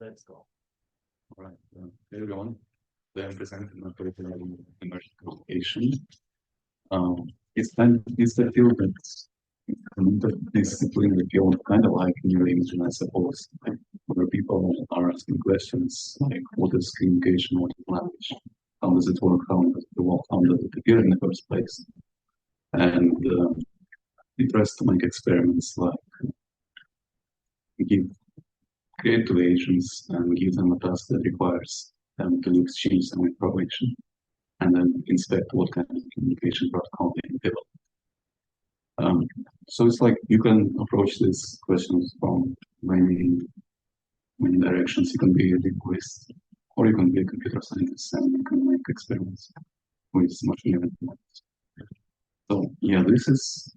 Let's go. All right. Hey everyone. Today I'm presenting my paper on emergent communication. It's the field that's discipline, the field kind of like neuroimaging, I suppose, like, where people are asking questions like, what is communication, what is language, how does it work, how does it evolve, how does it appear in the first place, and it tries to make experiments like give creative agents and give them a task that requires them to exchange some information and then inspect what kind of communication protocol they develop. So it's like you can approach these questions from many directions. You can be a linguist, or you can be a computer scientist, and you can make experiments with machine learning models. So yeah, this is,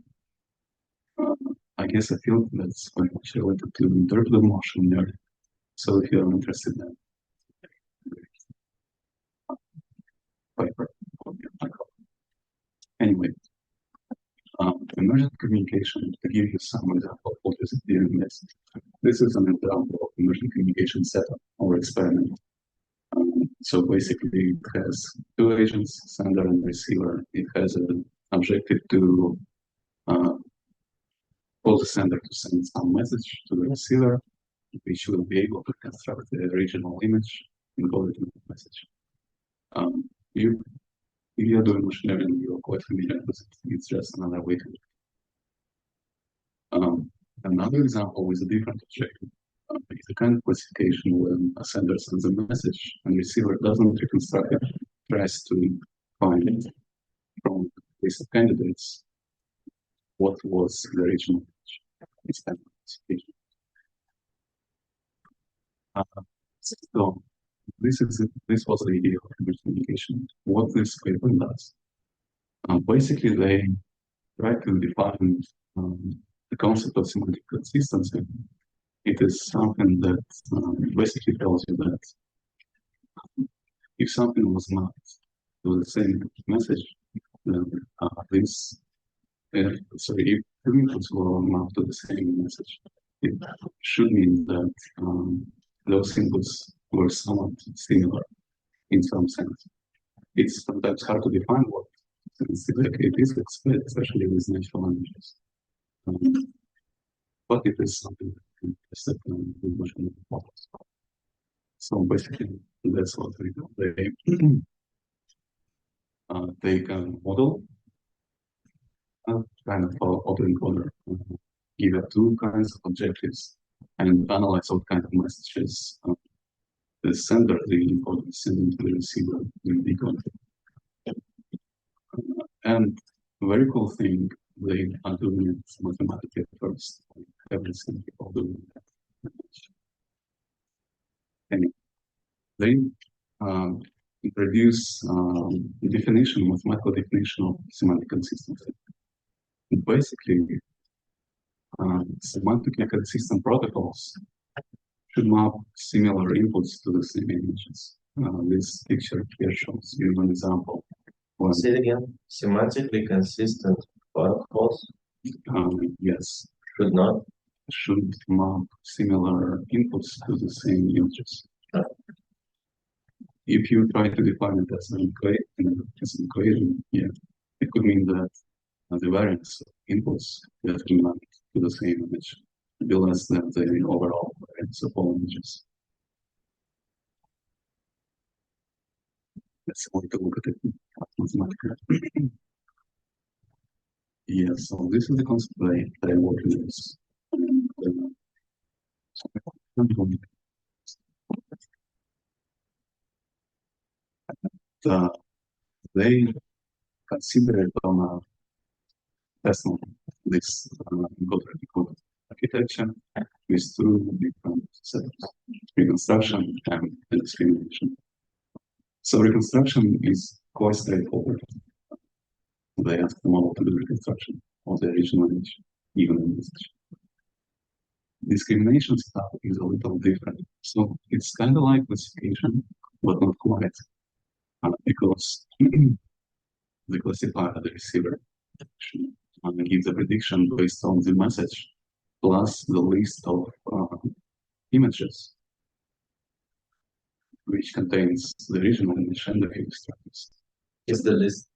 I guess, a field that's very much related to interpretive machine learning. So if you're interested in paper, anyway, emergent communication, to give you some example of what is it doing this. This is an example of emergent communication setup or experiment. So basically it has two agents, sender and receiver. It has an objective to call the sender to send some message to the receiver, which will be able to construct the original image and call it a message. If you're doing machine learning, you're quite familiar with it. It's just another way to do it. Another example is a different objective. It's a kind of classification when a sender sends a message and receiver doesn't reconstruct it, tries to find it from a list of candidates what was the original message. It's kind of classification. So this was the idea of image communication. What this paper does. Basically, they try to define the concept of semantic consistency. It is something that basically tells you that if something was mapped to the same message, then if two inputs were mapped to the same message, it should mean that those inputs were somewhat similar in some sense. It's sometimes hard to define what exactly it is, especially with natural languages. But it is something that can be tested with machine learning models. So basically, that's what we do. They take a model, kind of autoencoder, give it two kinds of objectives, and analyze what kind of messages the sender, the encoder, is sending to the receiver will decode. And a very cool thing, they are doing it mathematically first. Every single people doing that. Anyway, they introduce definition, mathematical definition of semantic consistency. Basically, semantically consistent protocols should map similar inputs to the same images. This picture here shows you an example. Say it again. Semantically consistent protocols? Yes. Should not? Should map similar inputs to the same images. If you try to define it as an equation, yeah, it could mean that the variance of inputs that we map to the same image will be less than the overall variance of all images. Let's take a look at it mathematically. Yeah, so this is the concept that I work with. They consider it on a test model, this encoder-decoder architecture with two different setups, reconstruction and discrimination. So reconstruction is quite straightforward. They ask the model to do reconstruction of the original image, given the message. Discrimination stuff is a little different. So it's kind of like classification, but not quite, because the classifier, the receiver, gives a prediction based on the message plus the list of images which contains the regional image and the field structures. Is the list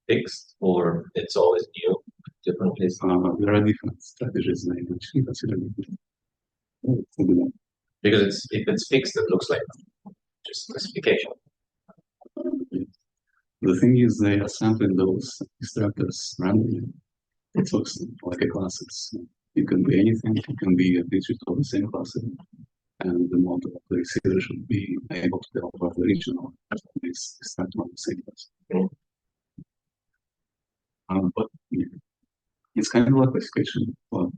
fixed or it's always new, different places? There are different strategies they actually consider. Because if it's fixed, it looks like just specification. The thing is, they are sampling those structures randomly. It looks like a class. It can be anything. It can be a digit of the same class, and the model of the receiver should be able to tell what the regional is structure of the same class. But yeah, it's kind of like classification, but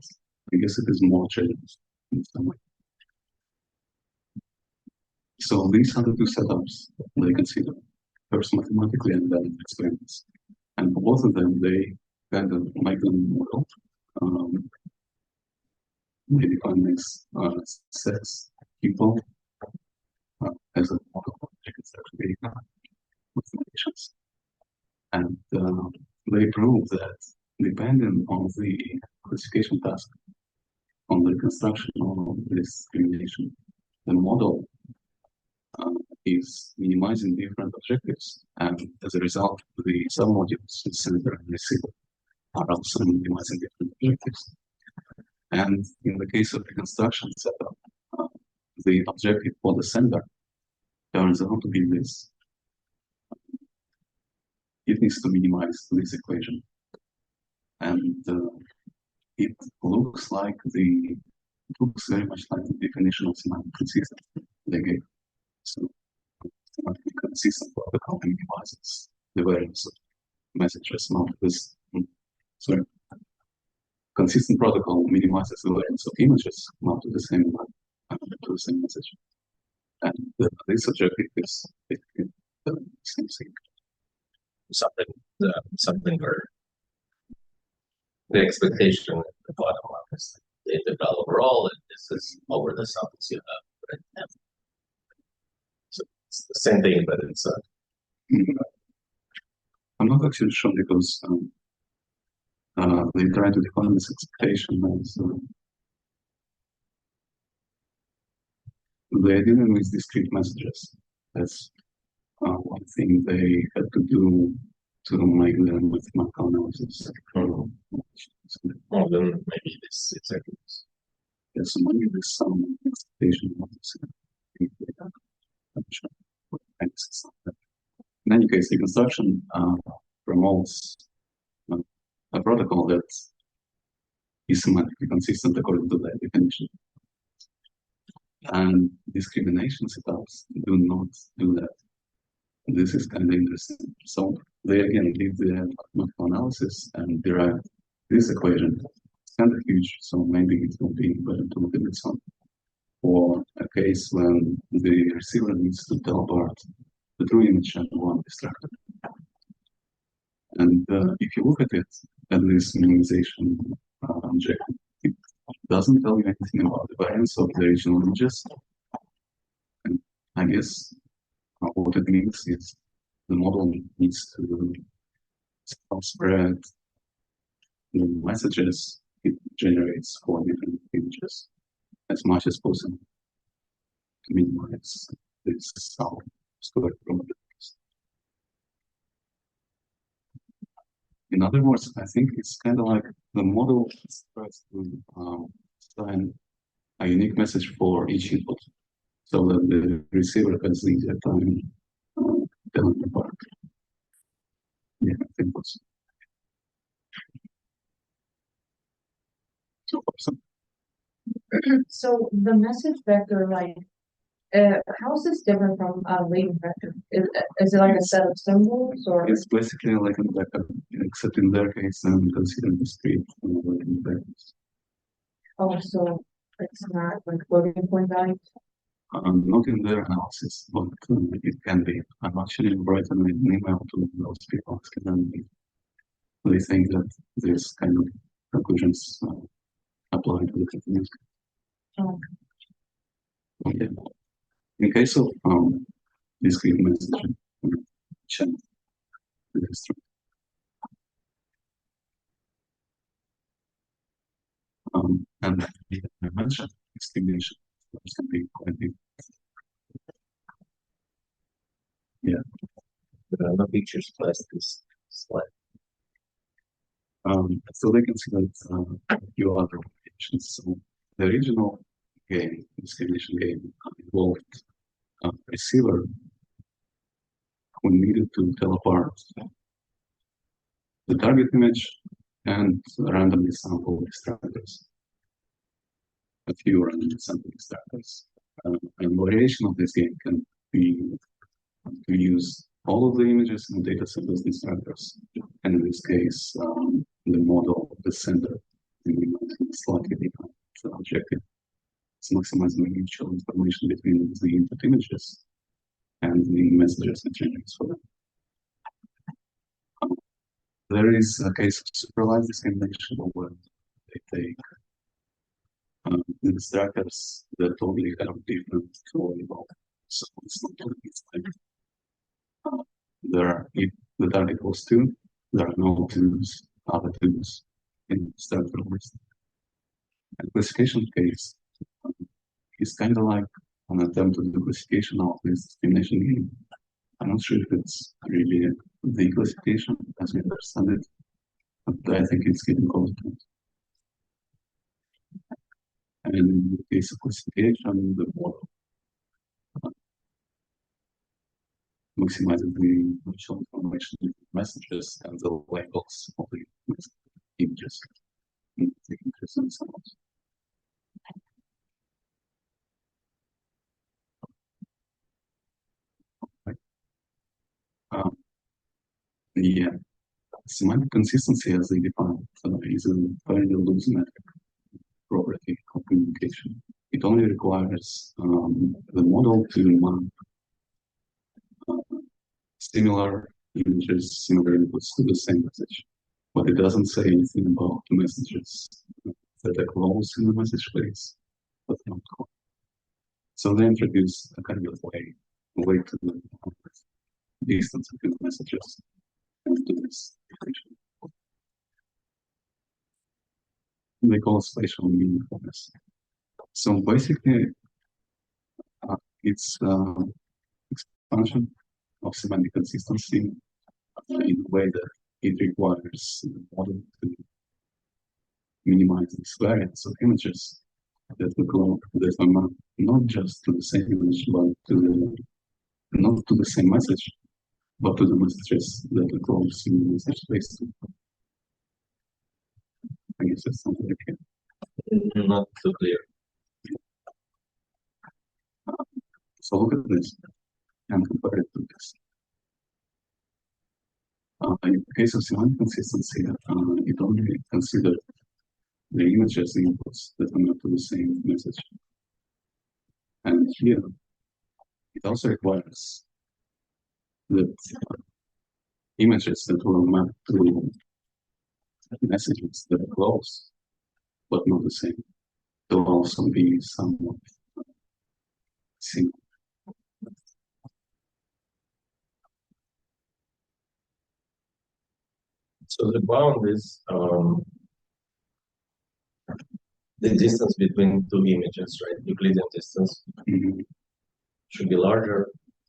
I guess it is more challenging in some way. So these are the two setups they consider. First mathematically and then experiments. And for both of them, they kind of make a model. They define this sets people as a model object. It's actually mathematicians. And they prove that depending on the classification task, on the construction of this discrimination, the model is minimizing different objectives, and as a result, the submodules, the sender and receiver, are also minimizing different objectives. And in the case of the construction setup, the objective for the sender turns out to be this. It needs to minimize this equation. And it looks very much like the definition of semantic consistency they gave. So semantic consistent protocol minimizes the variance of messages, not this. Sorry. Consistent protocol minimizes the variance of images, not to the same message. And this objective is basically the same thing. Something where the expectation at the bottom line is they develop overall, and this is over the sums you have. Right? So it's the same thing, but it's I'm not actually sure because they try to define this expectation as they're dealing with discrete messages. That's one thing they had to do to make the mathematical analysis. Well, then maybe this exactly. Yes, so maybe there's some expectation of this. In any case, the construction promotes a protocol that is semantically consistent according to that definition. And discrimination setups do not do that. This is kind of interesting. So they again did the mathematical analysis and derived this equation. It's kind of huge, so maybe it will be better to look at this one. For a case when the receiver needs to tell apart the true image and one distracted. And if you look at it, at this minimization objective, it doesn't tell you anything about the variance of the original images. And I guess what it means is the model needs to spread the messages it generates for different images as much as possible to minimize this stored probabilities. In other words, I think it's kind of like the model tries to assign a unique message for each input so that the receiver has the easier time telling apart. Yeah, I think that's so awesome. So the message vector, like, how is this different from a latent vector? Is it like a set of symbols, or it's basically like a vector, except in their case, I'm considering discrete latent vectors. oh, so it's not like floating point values? Not in their analysis, but it can be. I'm actually writing an email to those people, and they think that this kind of conclusions apply to the technique. Okay. In case of discrete messaging, channel and the dimension estimation can be quite big. Yeah. No pictures plus this slide. So they considered a few other applications. So the original game, discrimination game, involved a receiver who needed to tell apart the target image and randomly sample extractors, a few randomly sample extractors. And variation of this game can be to use all of the images in the data set as extractors. And in this case, the model of the sender is slightly different objective. It's maximizing the mutual information between the input images and the messages it generates for them. There is a case of supervised discrimination where they take the extractors that totally have different label. So it's not totally like if the target was 2, there are no 2s, other 2s in the extractor list. And classification case is kind of like an attempt to do classification of this discrimination game. I'm not sure if it's really the classification as we understand it, but I think it's getting close to it. And in the case of classification, the model maximizes the mutual information with messages and the labels of the images in the images themselves. The semantic consistency as they define is a very loose metric property of communication. It only requires the model to map similar images, similar inputs to the same message. But it doesn't say anything about the messages that are close in the message space, but not close. So they introduce a kind of way to the distance between the messages and to this definition. They call it spatial meaningfulness. So basically, it's expansion of semantic consistency in a way that it requires the model to minimize this variance of images that are not just to the same image, but not to the same message, but to the messages that are close in the message space. I guess that's something like that. Not too clear. So look at this and compare it to this. In the case of semantic consistency, it only considered the images inputs that are not to the same message. And here, it also requires that images that will map to messages that are close, but not the same, will also be somewhat similar. So the bound is the distance between two images, right? Euclidean distance should be larger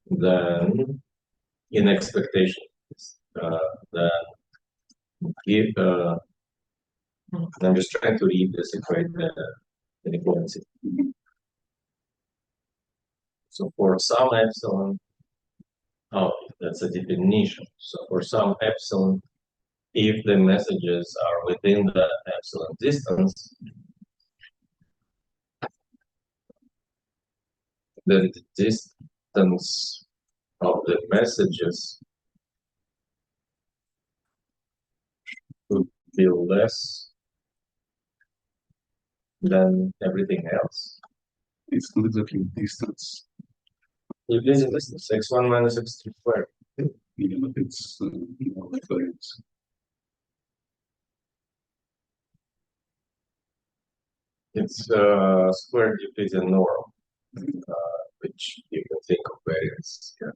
than in expectation. Then if I'm just trying to read this equate the inequality. So for some epsilon, oh, that's a definition. So for some epsilon, if the messages are within the epsilon distance, then the distance of the messages would be less than everything else. It's not exactly distance. Euclidean distance, x1 minus x3 squared. Yeah, but it's variance. It's squared Euclidean norm, which you can think of variance here.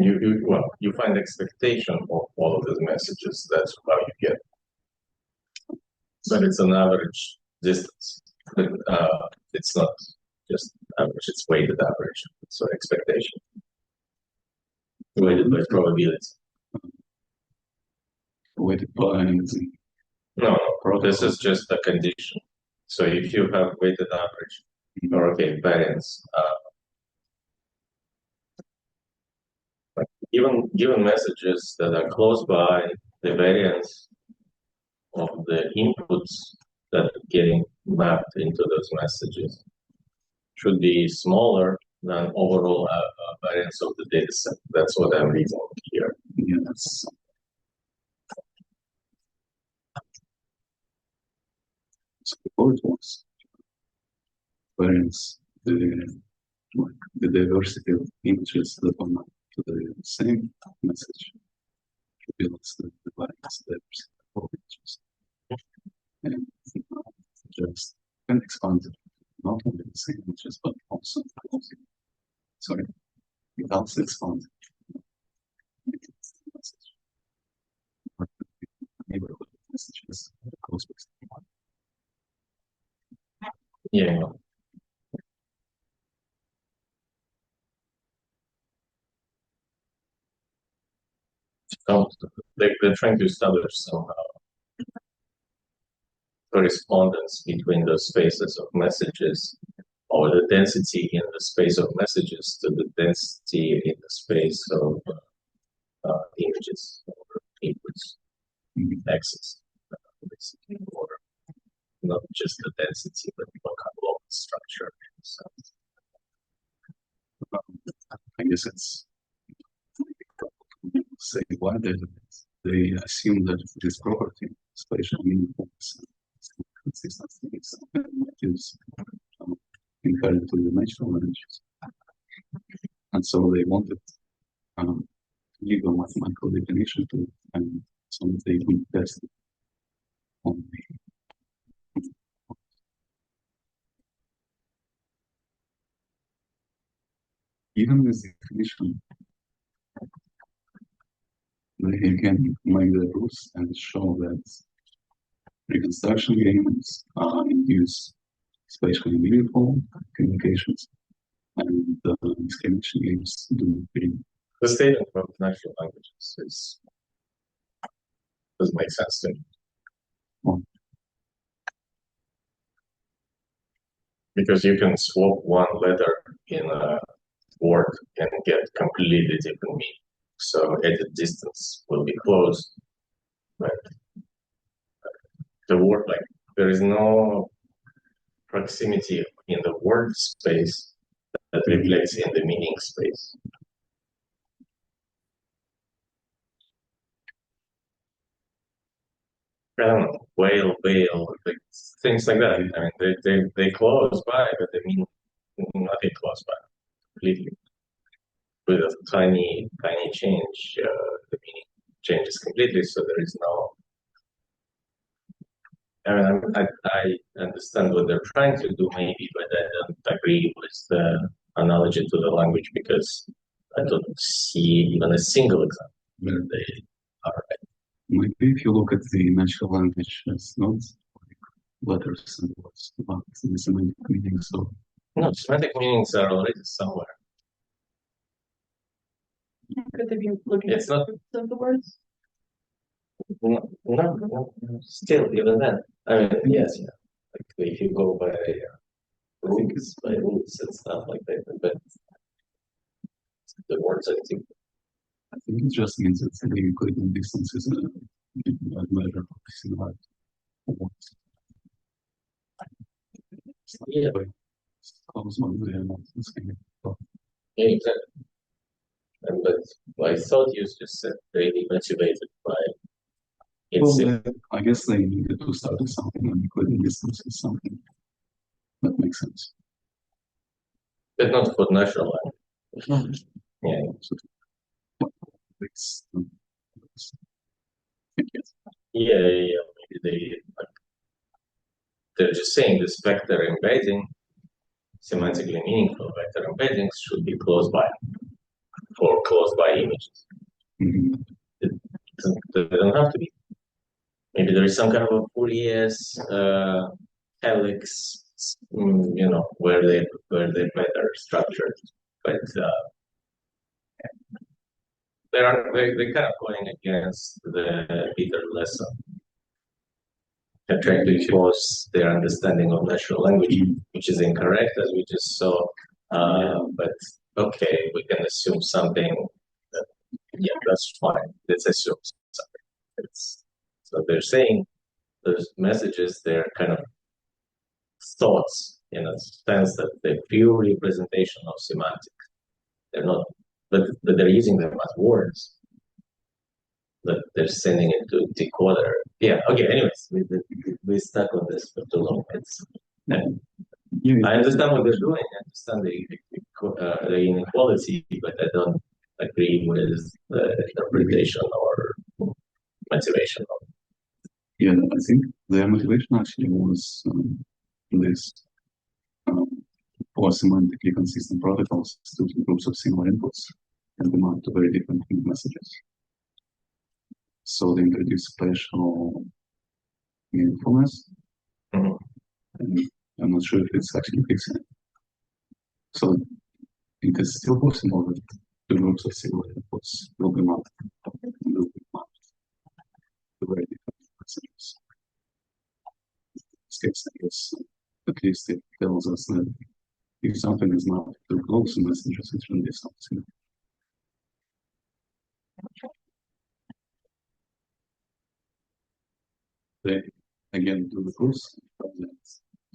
You find expectation of all of these messages. That's how you get but it's an average distance. But it's not just average; it's weighted average. So expectation weighted by probability. Weighted by No, this is just a condition. So if you have weighted average, or okay, variance, given messages that are close by, the variance of the inputs that are getting mapped into those messages should be smaller than overall variance of the data set. That's what I'm reading here. Yes. So before it was variance, the diversity of images that are mapped to the same message should be less than the variance diversity of images. And just can expand it, not only the same images, but also sorry, it also expands neighborhood messages close by. Yeah. So they're trying to establish somehow correspondence between the spaces of messages, or the density in the space of messages to the density in the space of images or inputs, axis, basically, or not just the density, but local structure. So, I guess it's say why they assume that this property, spatial meaningfulness, consistency is inherent to the natural languages. And so they wanted to give a mathematical definition to it, and so that they could test it on the even this definition, they can make the rules and show that reconstruction games induce spatially meaningful communications, and discrimination games do pretty. the statement about natural languages doesn't make sense to me. Well, because you can swap one letter in a word and get completely different meaning. So at a distance will be close, but the word, like, there is no proximity in the word space that reflects in the meaning space. I don't know, whale, like, things like that. I mean, they close by, but they mean nothing close by completely. With a tiny change, the meaning changes completely. So there is no. I mean, I understand what they're trying to do, maybe, but I don't agree with the analogy to the language because I don't see even a single example where they are right. maybe if you look at the natural language as nodes, like letters and words, about the semantic meaning, so No, semantic meanings are already somewhere. Could they be looking It's at not. the of the words? No. Still, even then, I mean, yes, yeah. Like if you go by rules, and stuff like that, but the words, I think. I think it just means that the Euclidean distance is a measure of similarity. Yeah. Close one, they are not the same. Yeah, exactly. But I thought you just said really motivated by it's Well, I guess they needed to start with something, and Euclidean distance is something that makes sense. but not for natural language. Yeah. So, it's, Yeah. Maybe they're just saying this vector embedding, semantically meaningful vector embeddings should be close by for close by images. mhm. They don't have to be. maybe there is some kind of a Fourier's helix, where they better structured, but they're kind of going against the Peter lesson. They're trying to impose their understanding of natural language, which is incorrect, as we just saw. But okay, we can assume something. Yeah, that's fine. Let's assume something. So they're saying those messages, they're kind of thoughts in a sense that they're pure representation of semantics. They're not, but they're using them as words. But they're sending it to decoder. Yeah. Okay. Anyways, we stuck on this for too long. I understand what they're doing. I understand the inequality, but I don't agree with the interpretation or motivation. Yeah, I think their motivation actually was this for semantically consistent protocols to groups of similar inputs and demand to very different messages. So they introduce special meaningfulness, and I'm not sure if it's actually fixing it. So it is still possible that the groups of similar inputs will be mapped to very different messages. In this case, I guess, at least it tells us that if something is not too close to messages, it shouldn't be something. They again do the proofs,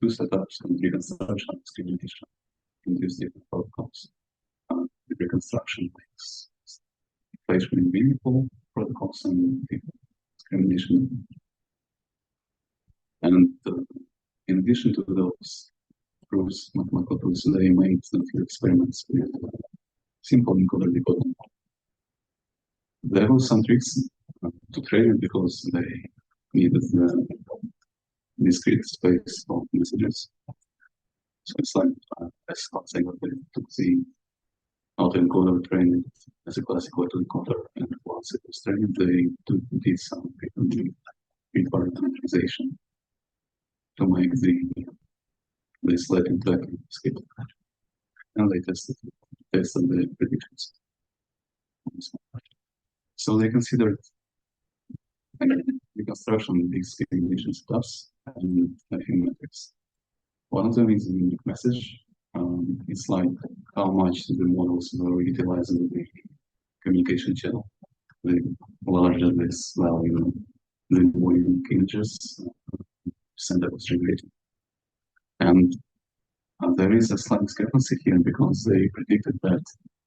two setups and reconstruction discrimination in these different protocols. The reconstruction makes equation meaningful protocols and discrimination. And in addition to those proofs, mathematical proofs, they made a few experiments with simple encoder decoder. There were some tricks to train it because they needed the discrete space of messages. So it's like as saying that they took the autoencoder, trained it as a classical autoencoder, and once it was trained, they did some reparameterization to make the sliding track skip. And they tested the predictions. So they considered reconstruction discrimination steps and a few metrics. One of them is the unique message. It's like how much the models were utilizing the communication channel. The larger this value, the more unique images sender was generating. And there is a slight discrepancy here because they predicted that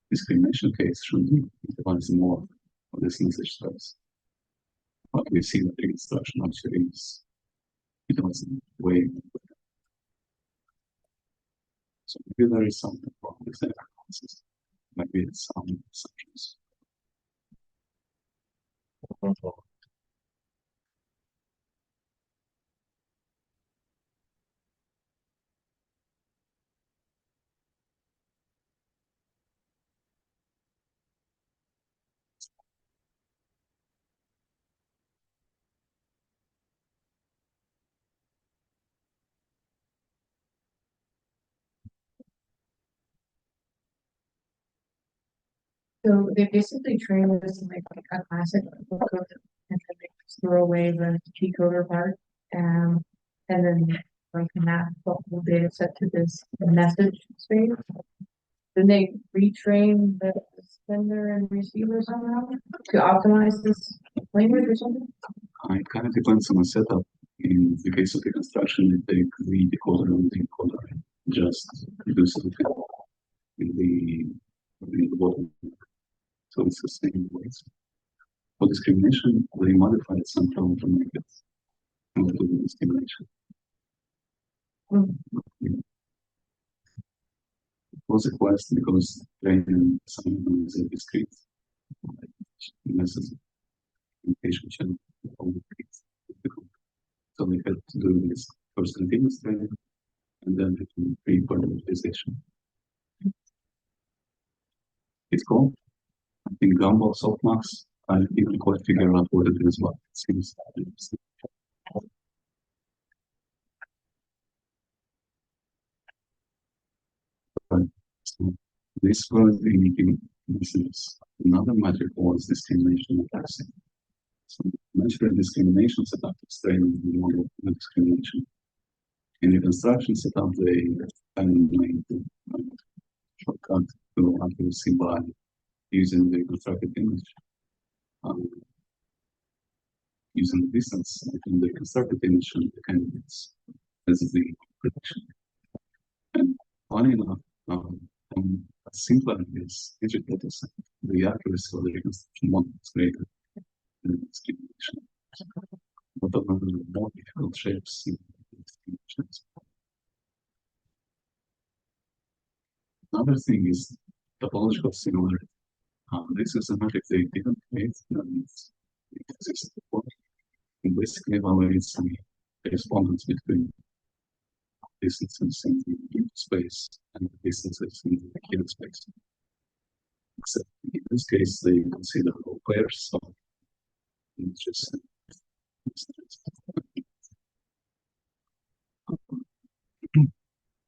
discrimination case should utilize more of this message space. But we see that reconstruction actually is utilizing way more. So maybe there is something wrong with the analysis. Maybe it's some assumptions. So they basically train this like a classic book code, and then they just throw away the decoder part, and then like map the whole data set to this message space. Then they retrain the sender and receiver somehow to optimize this language or something. It kind of depends on the setup. In the case of reconstruction, they take the decoder and the encoder and just do something in the bottom. So it's the same ways. For discrimination, they modified some problem to make it include discrimination. It was a quest because training something is a discrete message communication channel. So they had to do this first continuous training and then reparameterization. It's called, I think, Gumball softmax I didn't quite figure out what it is, but it seems interesting. So this was the this is another metric was discrimination addressing. So measure discrimination setup is training the model of discrimination. In the construction setup, they made a shortcut to accuracy by using the constructed image. Using the distance between the constructed image and the candidates as the prediction. And funny enough, simpler is digit data set, the accuracy of the reconstruction model is greater than the discrimination. But of the more difficult shapes in the discriminations. Another thing is topological similarity. This is a metric they didn't create, and it exists before. It basically evaluates the correspondence between distances in the space and the distances in the Hilbert space. Except in this case, they consider all pairs of images.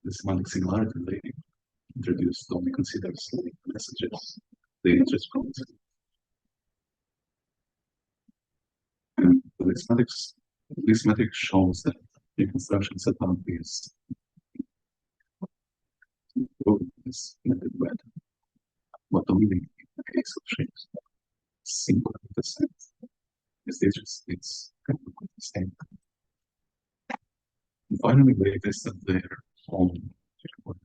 The semantic similarity they introduced only considers the messages, the interest points. And this metric shows that the construction setup is method better. But only in the case of shapes. Simple in the sense. It's kind of the same. And finally, they tested their own checkpoint.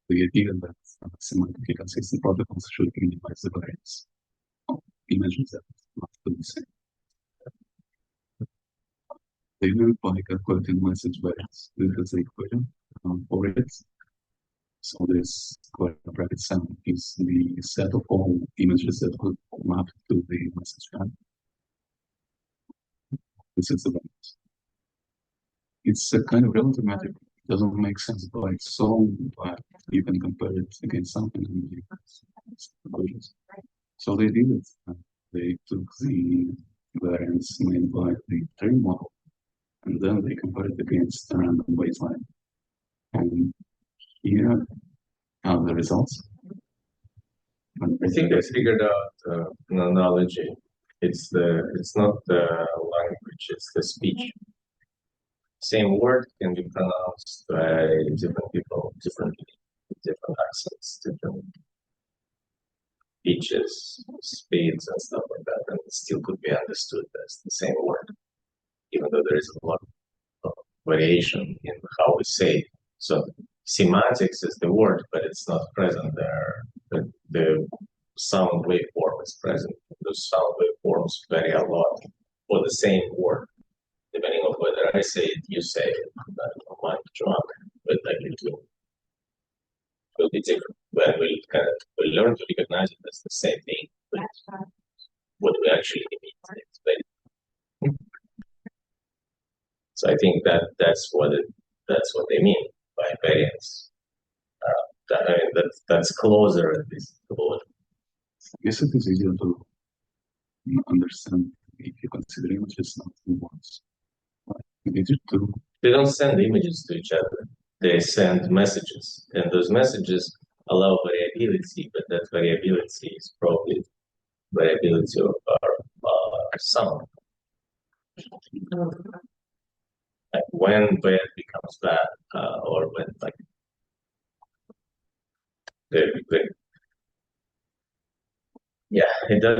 The idea that semantically consistent protocols should minimize the variance of images that not the same. They do it by calculating message variance. This is the equation for it. So this bracket sum is the set of all images that would map to the message path. This is the variance. It's a kind of relative metric. It doesn't make sense by itself, but you can compare it against something and you conclusions. So they did it. They took the variance made by the training model, and then they compared it against a random baseline. And here are the results. I think I figured out an analogy. It's not the language, it's the speech. Same word can be pronounced by different people differently, with different accents, different pitches, speeds, and stuff like that, and it still could be understood as the same word, even though there is a lot of variation in how we say it. So semantics is the word, but it's not present there. The sound waveform is present. Those sound waveforms vary a lot for the same word, depending on whether I say it, you say it. I might drunk, but like it will be different. When we learn to recognize it as the same thing, but what we actually mean is very. So I think that's what they mean by variance. That's closer at least to what. I guess it is easier to understand if you consider images not in words. They don't send images to each other. They send messages, and those messages allow variability, but that variability is probably variability of our sound. Like when bad becomes bad, or when like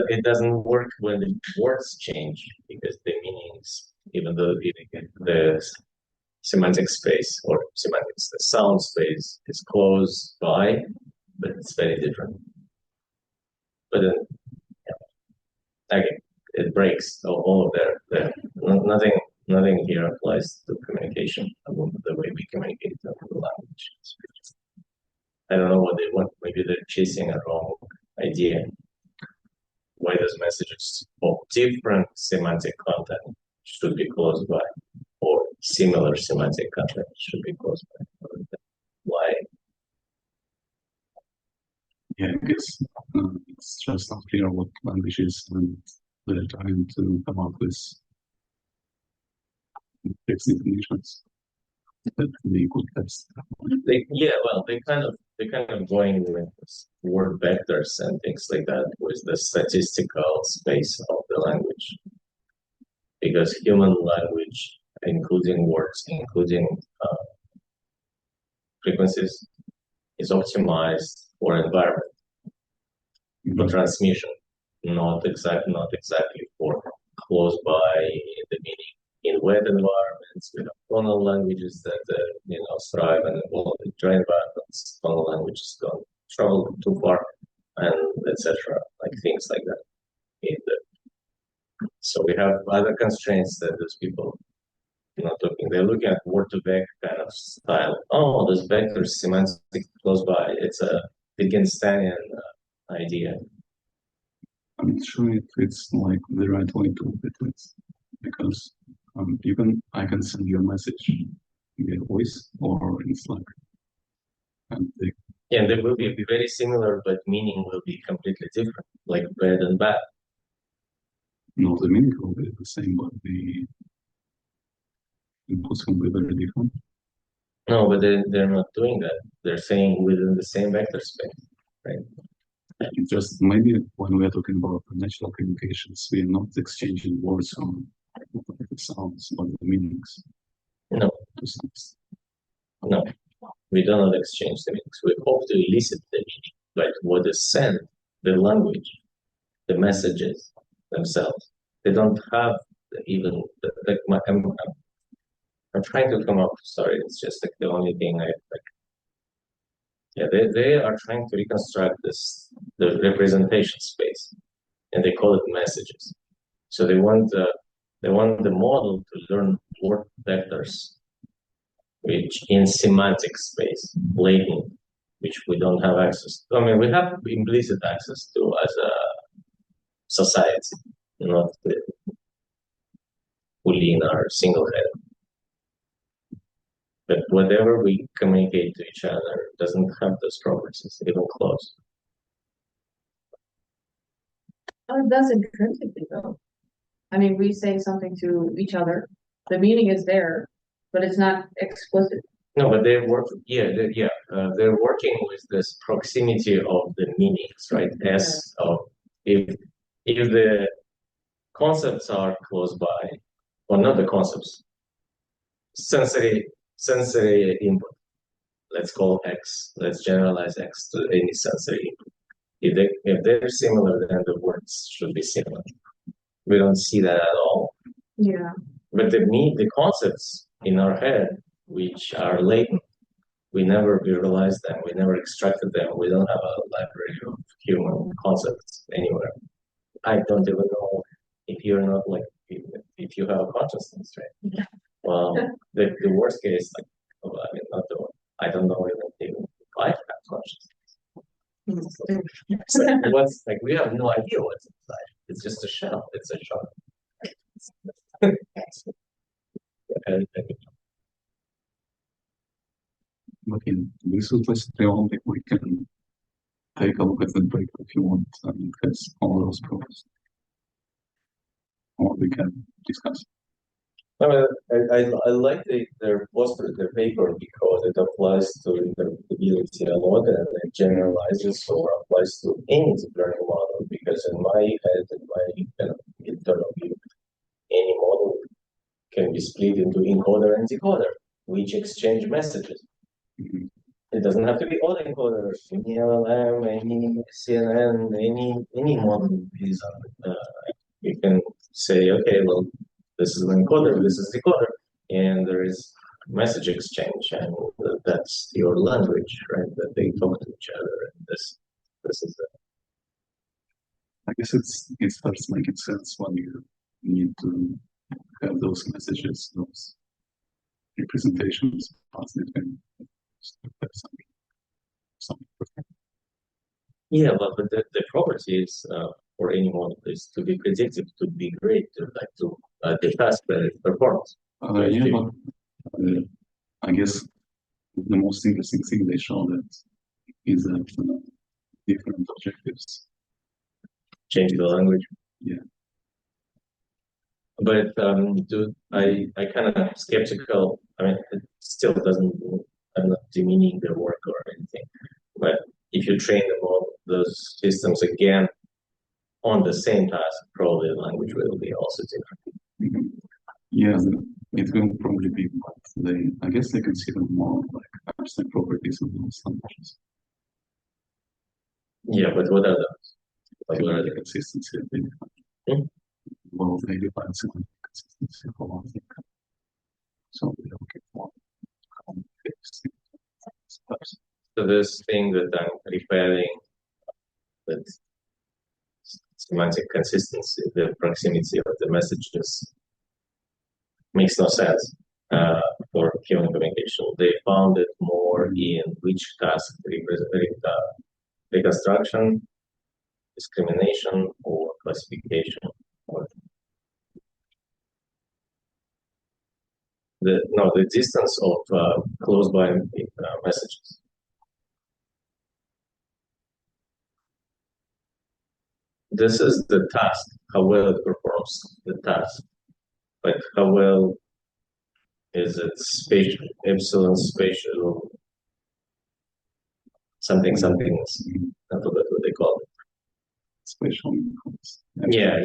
it doesn't work when the words change because the meanings, even though the semantic space or semantics, the sound space is close by, but it's very different. But then, again, it breaks all of their nothing here applies to communication, the way we communicate the language. I don't know what they want. Maybe they're chasing a wrong idea. Why those messages of different semantic content should be close by, or similar semantic content should be close by. Why? Yeah, I guess it's just not clear what language is and they're trying to come up with text definitions that they could test. They kind of going with word vectors and things like that with the statistical space of the language, because human language, including words, including frequencies, is optimized for environment, for transmission, not exactly for close by the meaning. In wet environments, we have tonal languages that thrive and evolve in dry environments. Tonal languages don't travel too far, and etc. Like things like that. So we have other constraints that those people not looking. They're looking at word-to-vec kind of style. Oh, this vector semantic close by. It's a Wittgensteinian idea. I'm not sure if it's like the right way to look at it, because I can send you a message via voice or in Slack, and they will be very similar, but meaning will be completely different, like bad and bad. No, the meaning will be the same, but the inputs will be very different. No, but they're not doing that. They're saying within the same vector space, right? Just maybe when we are talking about natural communications, we are not exchanging words on the sounds, but the meanings. No. No, we do not exchange the meanings. We hope to elicit the meaning, but what is sent, the language, the messages themselves, they don't have even I'm trying to come up. Sorry, it's just like the only thing I like. Yeah, they are trying to reconstruct the representation space, and they call it messages. So they want the model to learn word vectors, which in semantic space, latent, which we don't have access to. I mean, we have implicit access to as a society, not fully in our single head. But whatever we communicate to each other doesn't have those properties, even close. Oh, it does intrinsically though. I mean, we say something to each other, the meaning is there, but it's not explicit. No, but they're working. They're working with this proximity of the meanings, right? As of if the concepts are close by, or not the concepts, sensory input. Let's call X. Let's generalize X to any sensory input. If they're similar, then the words should be similar. We don't see that at all. Yeah. But the concepts in our head, which are latent, we never visualized them. We never extracted them. We don't have a library of human concepts anywhere. I don't even know if you're not like if you have a consciousness, right? Yeah. Well, the worst case, like, well, I mean, not the one. I don't know even if I have consciousness. So what's like we have no idea what's inside. It's just a shell. It's a shell. Okay, this is basically only we can take a look at the break if you want, and it has all those properties. Or we can discuss. I like their paper because it applies to interpretability a lot and it generalizes or applies to any deep learning model because in my head, in my kind of internal view, any model can be split into encoder and decoder, which exchange messages. Mm-hmm. It doesn't have to be all encoders, any LLM, any CNN, any model is you can say, okay, well, this is an encoder, this is decoder, and there is message exchange, and that's your language, right? That they talk to each other, and this is it. I guess it starts making sense when you need to have those messages, those representations positive and something. Yeah, but the properties for any model is to be predictive, to be great, to test the performance. Yeah, but I guess the most interesting thing they show that is that different objectives change the language. Yeah. but I kind of skeptical. I mean, it still doesn't. I'm not demeaning their work or anything, but if you train them all those systems again on the same task, probably the language will be also different. Yeah, it will probably be, but I guess they consider more like abstract properties of those languages. Yeah, but what are those? Like, what are The they? consistency of Hmm? well, they define semantic consistency for one thing. So they're looking for common fixed steps. So this thing that I'm preparing, that semantic consistency, the proximity of the messages, makes no sense for human communication. They found it more in which task, reconstruction, discrimination, or classification. Or the distance of close by messages. This is the task, how well it performs the task. Like how well is it spatial, epsilon spatial, something, I forgot what they call it. Spatial meaningfulness. Yeah.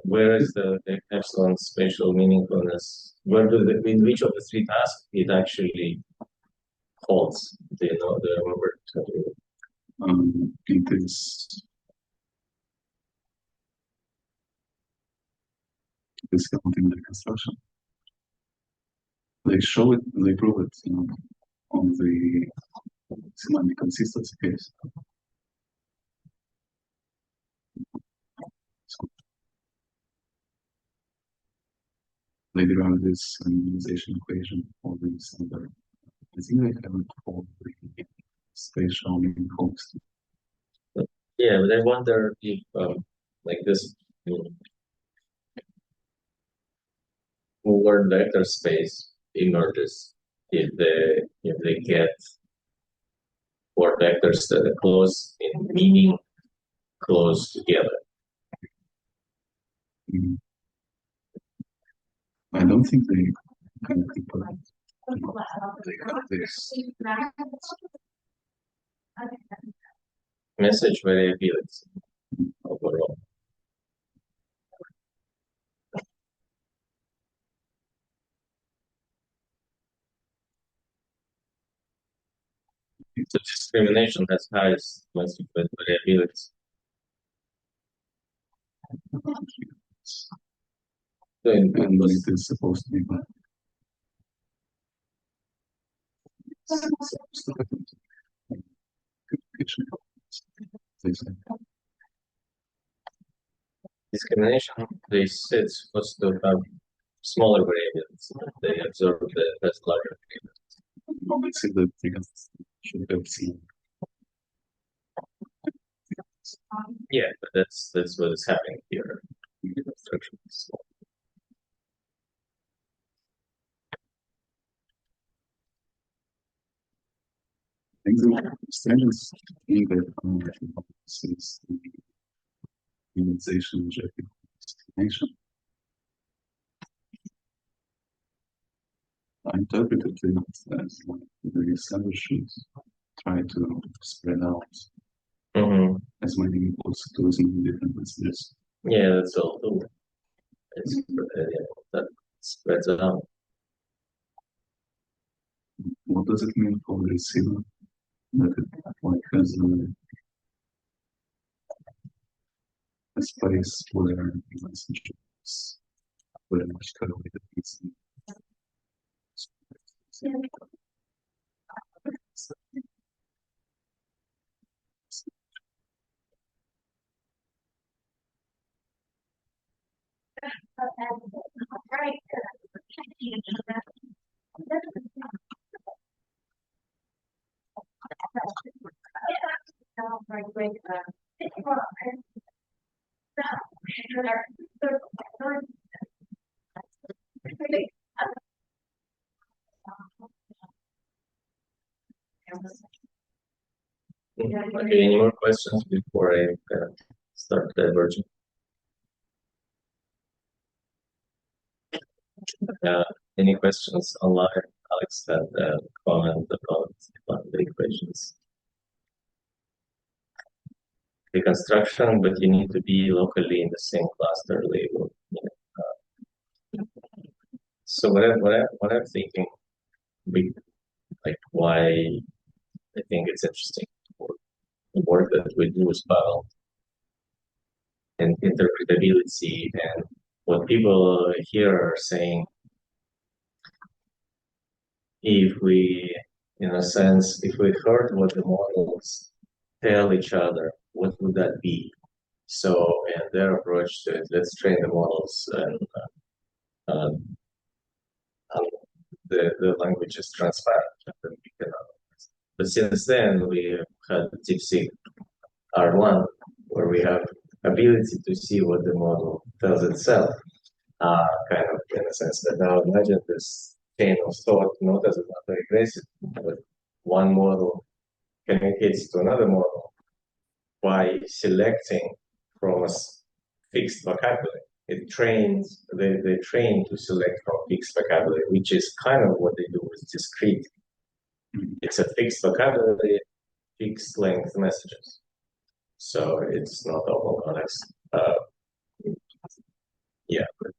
Where is the epsilon spatial meaningfulness? In which of the three tasks it actually holds? Do you know? Do you remember? It is something like construction. They show it, they prove it, on the semantic consistency case. So they derive this normalization equation for this other. I think they haven't called the spatial meaningfulness. Yeah, but I wonder if like this word vector space emerges if they get word vectors that are close in meaning close together. Mm. I don't think they can people they have this Message variability overall. So discrimination has highest message variability. So and it is supposed to be bad. Discrimination, they say it's supposed to have smaller variables. They observe that has larger variables. Let's say that they should have seen. Yeah, but that's what is happening here. Instructions. I think the strangest thing that is the minimization objective discrimination. I interpreted it as like the sender should try to spread out as many inputs to as many different messages. Yeah, that's all too. It's, that spreads it out. What does it mean for the receiver? That it like has a space where the message is very much correlated with Okay, any more questions before I start diverging? Any questions online? Alex had a comment about the equations. Reconstruction, but you need to be locally in the same cluster label. So what I'm thinking, like why I think it's interesting for the work that we do with Pavel and interpretability and what people here are saying. If we, in a sense, if we heard what the models tell each other, what would that be? So, and their approach to it, let's train the models and uh, the language is transparent. And we can, but since then, we had DeepSeek R1, where we have ability to see what the model tells itself, kind of in a sense. But now imagine this chain of thought, not as a regressive, but one model communicates to another model by selecting from a fixed vocabulary. It trains, they train to select from fixed vocabulary, which is kind of what they do with discrete. It's a fixed vocabulary, fixed length messages. So it's not open context. Yeah, but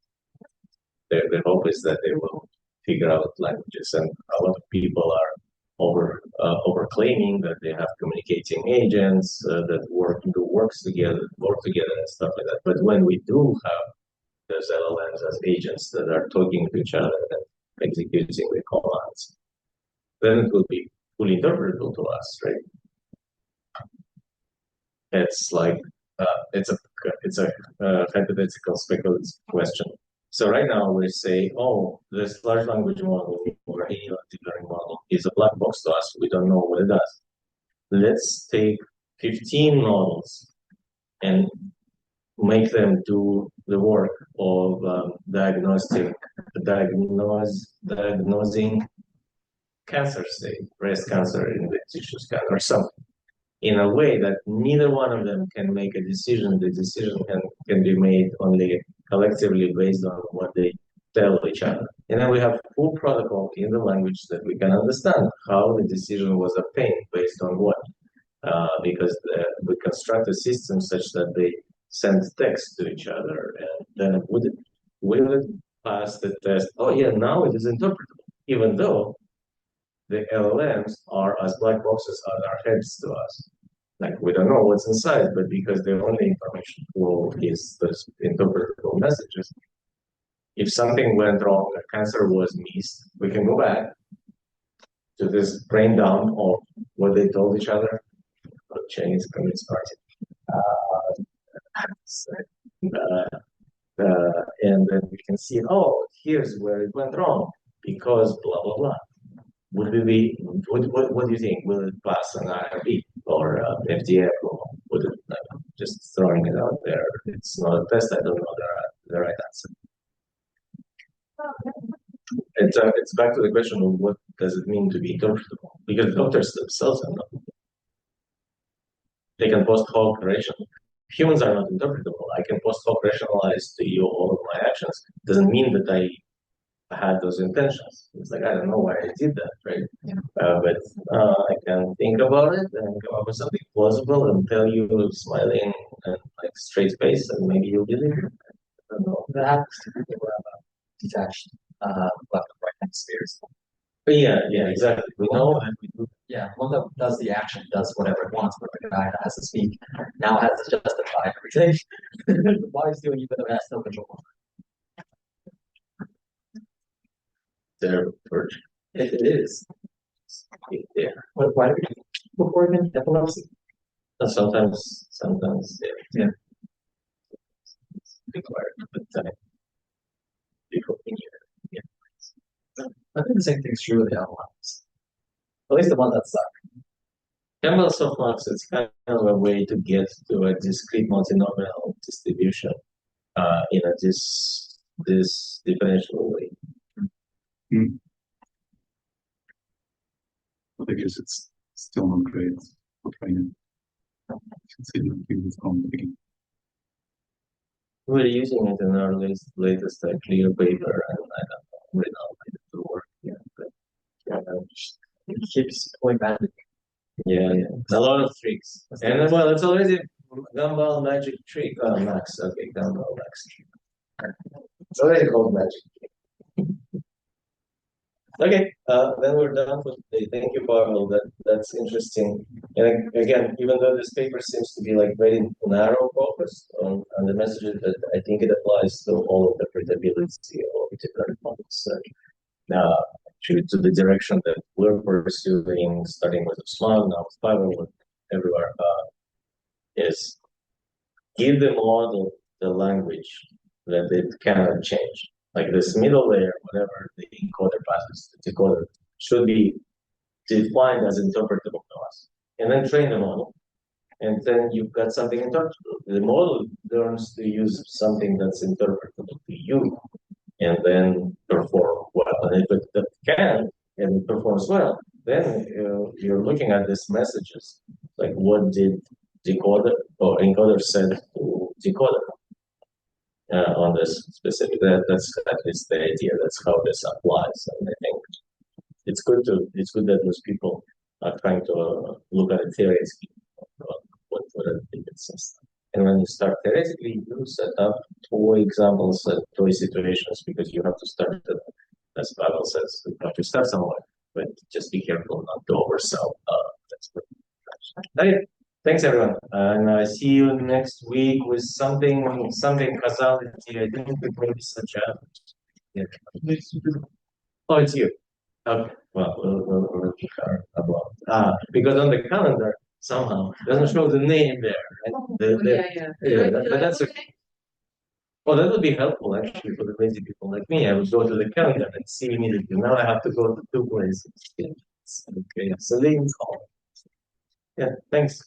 the hope is that they will figure out languages, and a lot of people are over claiming that they have communicating agents that work together and stuff like that. But when we do have those LLMs as agents that are talking to each other and executing the commands, then it will be fully interpretable to us, right? It's like it's a hypothetical speculative question. So right now we say, oh, this large language model or any deep learning model is a black box to us. We don't know what it does. Let's take 15 models and make them do the work of diagnosing cancer state, breast cancer in the tissue scan or something, in a way that neither one of them can make a decision. The decision can be made only collectively based on what they tell each other. And then we have full protocol in the language that we can understand how the decision was obtained based on what. Because we construct a system such that they send text to each other, and then will it pass the test? Oh yeah, now it is interpretable, even though the LLMs are as black boxes on our heads to us. Like we don't know what's inside, but because the only information flow is those interpretable messages. If something went wrong, a cancer was missed, we can go back to this brain dump of what they told each other. Chinese Communist Party. And then we can see, oh, here's where it went wrong because blah blah blah. Would it be? What do you think? Will it pass an IRB or FDA approval? Would it? Just throwing it out there. It's not a test. I don't know the right answer. It's back to the question of what does it mean to be interpretable? Because doctors themselves are not. They can post hoc rational. Humans are not interpretable. I can post hoc rationalize to you all of my actions. Doesn't mean that I had those intentions. It's like I don't know why I did that, right? Yeah. But I can think about it and come up with something plausible and tell you smiling and like straight face, and maybe you'll believe it. I don't know. That happens to people who have detached left and right hemispheres. But yeah, exactly. We know and we do. Yeah, one that does the action does whatever it wants, but the guy that has to speak now has to justify everything. Why is doing even though it has no control? Their version. It is. Yeah. Why do we before even epilepsy? Sometimes, yeah. Required, but people think yeah. I think the same thing's true with the outliers. At least the one that suck. Campbell softmax is kind of a way to get to a discrete multinomial distribution in a this differential way. But I guess it's still not great for training. Considering it's complicated. We're using it in our latest clear paper, and I don't know. written out by the work. Yeah, but, It keeps going back. yeah, a lot of tricks. And well, it's already gumball magic trick. Oh, Max. Okay, gumball Max. It's already called magic. Okay, then we're done for today. Thank you, Pavel. That's interesting. And again, even though this paper seems to be like very narrow focused on the messages, that I think it applies to all interpretability of different models. Actually, to the direction that we're pursuing, starting with Usman, now with Pavel, with everywhere, is give the model the language that it cannot change. Like this middle layer, whatever the encoder passes to decoder, should be defined as interpretable to us. And then train the model. And then you've got something interpretable. The model learns to use something that's interpretable to you and then perform well. And if it can and it performs well, then you're looking at these messages, like what did decoder or encoder said to decoder on this specific. That's at least the idea. That's how this applies, and I think it's good that those people are trying to look at it theoretically. What are the differences? And when you start theoretically, you set up toy examples and toy situations because you have to start, as Pavel says, you have to start somewhere, but just be careful not to oversell. That's what. Okay. Thanks, everyone. And I see you next week with something causality. I think it may be such a. Yeah. Oh, it's you. Okay. Well, we'll be about because on the calendar somehow doesn't show the name there. Right? But that's okay. Well, that would be helpful actually for the lazy people like me. I would go to the calendar and see immediately. Now I have to go to two places. Okay, Celine's call. Yeah, thanks.